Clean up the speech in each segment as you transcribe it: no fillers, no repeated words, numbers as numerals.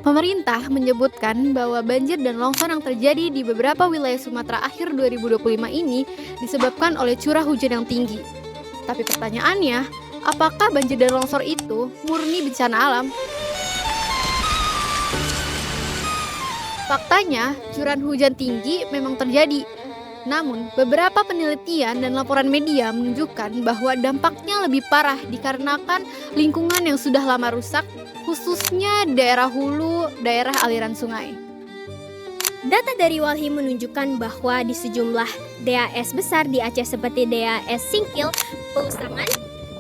Pemerintah menyebutkan bahwa banjir dan longsor yang terjadi di beberapa wilayah Sumatera akhir 2025 ini disebabkan oleh curah hujan yang tinggi. Tapi pertanyaannya, apakah banjir dan longsor itu murni bencana alam? Faktanya, curah hujan tinggi memang terjadi. Namun, beberapa penelitian dan laporan media menunjukkan bahwa dampaknya lebih parah dikarenakan lingkungan yang sudah lama rusak, khususnya daerah hulu, daerah aliran sungai. Data dari Walhi menunjukkan bahwa di sejumlah DAS besar di Aceh seperti DAS Singkil, Pausangan,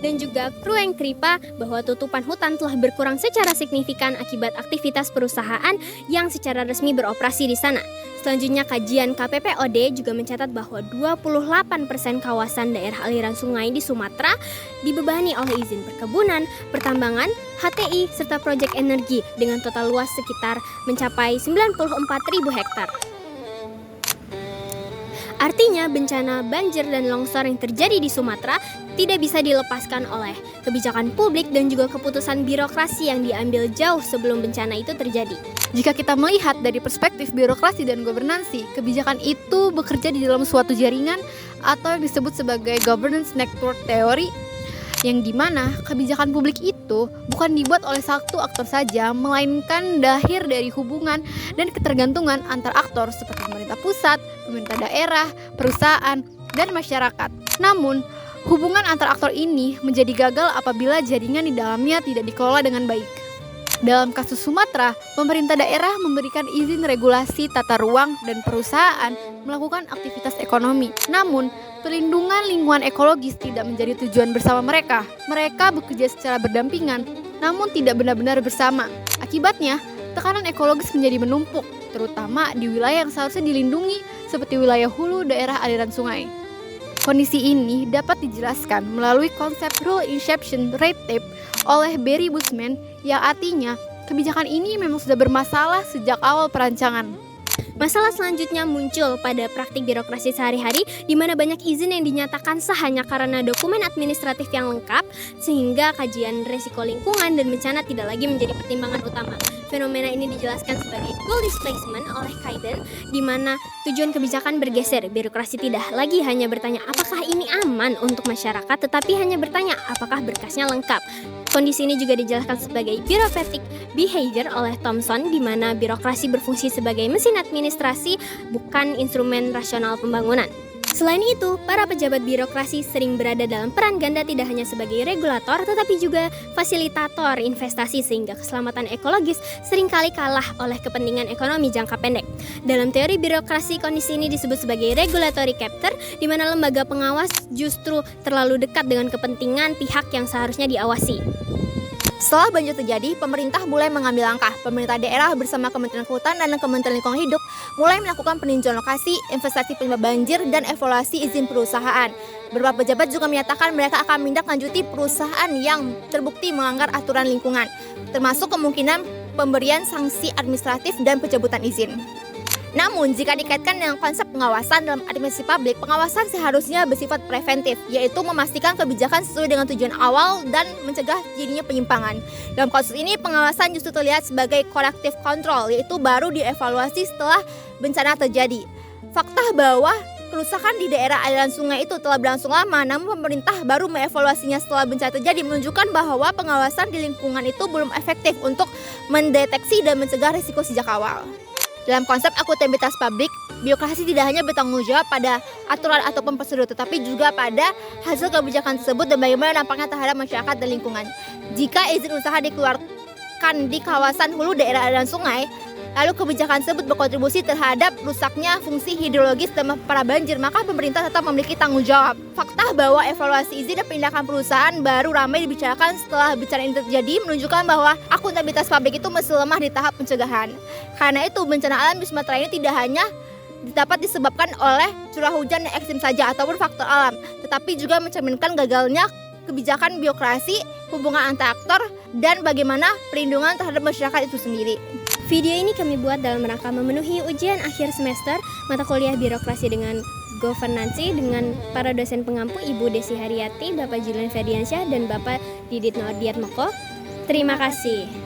dan juga Krueng Kripa bahwa tutupan hutan telah berkurang secara signifikan akibat aktivitas perusahaan yang secara resmi beroperasi di sana. Selanjutnya, kajian KPPOD juga mencatat bahwa 28% kawasan daerah aliran sungai di Sumatera dibebani oleh izin perkebunan, pertambangan, HTI, serta proyek energi dengan total luas sekitar mencapai 94.000 hektar. Artinya, bencana banjir dan longsor yang terjadi di Sumatera tidak bisa dilepaskan oleh kebijakan publik dan juga keputusan birokrasi yang diambil jauh sebelum bencana itu terjadi. Jika kita melihat dari perspektif birokrasi dan governansi, kebijakan itu bekerja di dalam suatu jaringan atau yang disebut sebagai governance network theory, yang dimana kebijakan publik itu bukan dibuat oleh satu aktor saja, melainkan lahir dari hubungan dan ketergantungan antar aktor seperti pemerintah pusat, pemerintah daerah, perusahaan, dan masyarakat. Namun, hubungan antar aktor ini menjadi gagal apabila jaringan di dalamnya tidak dikelola dengan baik. Dalam kasus Sumatera, pemerintah daerah memberikan izin regulasi tata ruang dan perusahaan melakukan aktivitas ekonomi. Namun, perlindungan lingkungan ekologis tidak menjadi tujuan bersama mereka. Mereka bekerja secara berdampingan, namun tidak benar-benar bersama. Akibatnya, tekanan ekologis menjadi menumpuk, terutama di wilayah yang seharusnya dilindungi seperti wilayah hulu daerah aliran sungai. Kondisi ini dapat dijelaskan melalui konsep rule inception red tape oleh Barry Bushman, yang artinya kebijakan ini memang sudah bermasalah sejak awal perancangan. Masalah selanjutnya muncul pada praktik birokrasi sehari-hari di mana banyak izin yang dinyatakan sah hanya karena dokumen administratif yang lengkap, sehingga kajian risiko lingkungan dan bencana tidak lagi menjadi pertimbangan utama. Fenomena ini dijelaskan sebagai goal displacement oleh Kaiden, di mana tujuan kebijakan bergeser. Birokrasi tidak lagi hanya bertanya apakah ini aman untuk masyarakat, tetapi hanya bertanya apakah berkasnya lengkap. Kondisi ini juga dijelaskan sebagai bureaucratic behavior oleh Thomson, di mana birokrasi berfungsi sebagai mesin administrasi, bukan instrumen rasional pembangunan. Selain itu, para pejabat birokrasi sering berada dalam peran ganda tidak hanya sebagai regulator, tetapi juga fasilitator investasi, sehingga keselamatan ekologis seringkali kalah oleh kepentingan ekonomi jangka pendek. Dalam teori birokrasi, kondisi ini disebut sebagai regulatory captor, di mana lembaga pengawas justru terlalu dekat dengan kepentingan pihak yang seharusnya diawasi. Setelah banjir terjadi, pemerintah mulai mengambil langkah. Pemerintah daerah bersama Kementerian Kehutanan dan Kementerian Lingkungan Hidup mulai melakukan peninjauan lokasi, investasi penyebab banjir, dan evaluasi izin perusahaan. Beberapa pejabat juga menyatakan mereka akan menindaklanjuti perusahaan yang terbukti melanggar aturan lingkungan, termasuk kemungkinan pemberian sanksi administratif dan pencabutan izin. Namun, jika dikaitkan dengan konsep pengawasan dalam administrasi publik, pengawasan seharusnya bersifat preventif, yaitu memastikan kebijakan sesuai dengan tujuan awal dan mencegah jadinya penyimpangan. Dalam kasus ini, pengawasan justru terlihat sebagai corrective control, yaitu baru dievaluasi setelah bencana terjadi. Fakta bahwa kerusakan di daerah aliran sungai itu telah berlangsung lama, namun pemerintah baru mengevaluasinya setelah bencana terjadi, menunjukkan bahwa pengawasan di lingkungan itu belum efektif untuk mendeteksi dan mencegah risiko sejak awal. Dalam konsep akuntabilitas publik, birokrasi tidak hanya bertanggung jawab pada aturan ataupun prosedur, tetapi juga pada hasil kebijakan tersebut dan bagaimana dampaknya terhadap masyarakat dan lingkungan. Jika izin usaha dikeluarkan di kawasan hulu daerah aliran sungai, lalu kebijakan tersebut berkontribusi terhadap rusaknya fungsi hidrologis dan para banjir, maka pemerintah tetap memiliki tanggung jawab. Fakta bahwa evaluasi izin dan penindakan perusahaan baru ramai dibicarakan setelah bencana ini terjadi menunjukkan bahwa akuntabilitas publik itu masih lemah di tahap pencegahan. Karena itu, bencana alam di Sumatera ini tidak hanya dapat disebabkan oleh curah hujan yang ekstrim saja ataupun faktor alam, tetapi juga mencerminkan gagalnya kebijakan birokrasi, hubungan antar aktor, dan bagaimana perlindungan terhadap masyarakat itu sendiri. Video ini kami buat dalam rangka memenuhi ujian akhir semester mata kuliah birokrasi dengan governansi dengan para dosen pengampu Ibu Desi Haryati, Bapak Julian Ferdiansyah, dan Bapak Didit Nordiatmoko. Terima kasih.